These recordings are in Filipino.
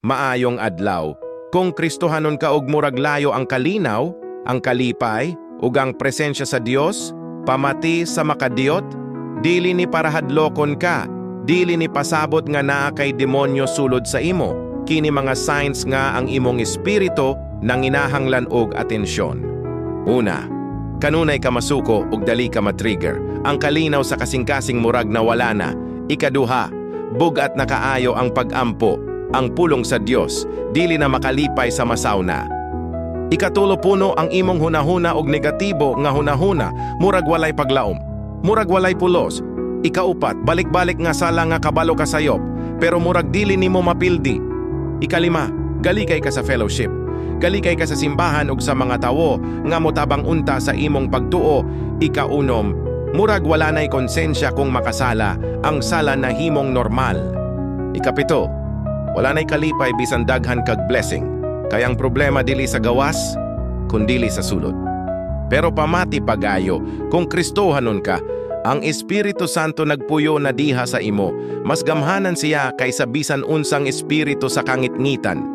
Maayong adlaw, kung Kristohanon ka og murag layo ang kalinaw, ang kalipay, ug ang presensya sa Dios, pamati sa makadiyot, dili ni para hadlokon ka, dili ni pasabot nga naa kay demonyo sulod sa imo, kini mga signs nga ang imong espiritu nanginahanglan og atensyon. Una, kanunay ka masuko ug dali ka matrigger, ang kalinaw sa kasing-kasing murag na wala na. Ikaduha, bugat na kaayo ang pag-ampo, ang pulong sa Dios, dili na makalipay sa masawna. Ikatulo puno ang imong hunahuna og negatibo nga hunahuna, murag walay paglaom, murag walay pulos. Ikaupat, balik-balik nga sala nga kabalo ka sayop, pero murag dili nimo mapildi. Ikalima, galikay ka sa fellowship, galikay ka sa simbahan ug sa mga tawo nga motabang unta sa imong pagtuo. Ikaunom, murag wala na'y konsensya kung makasala, ang sala na himong normal. Ikapito, wala na'y kalipay bisan daghan kag blessing, kaya ang problema dili sa gawas, kundili sa sulod. Pero pamati pagayo, kung Kristohanon ka, ang Espiritu Santo nagpuyo na diha sa imo, mas gamhanan siya kaysa bisan unsang espiritu sa kangitngitan.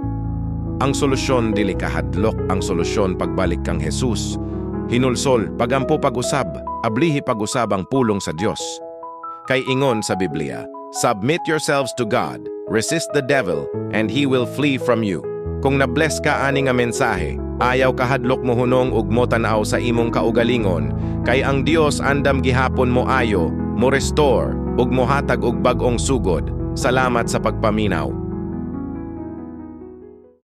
Ang solusyon dili kahadlok, ang solusyon pagbalik kang Jesus. Hinulsol, pagampo pag-usab, ablihi pag-usab ang pulong sa Dios. Kay ingon sa Biblia, submit yourselves to God, resist the devil, and he will flee from you. Kung na-bless ka ani nga mensahe, ayaw kahadlok mo hunong ug mo tan-aw sa imong kaugalingon, kay ang Dios andam gihapon mo ayo, mo restore, ug mo hatag og bag-ong sugod. Salamat sa pagpaminaw.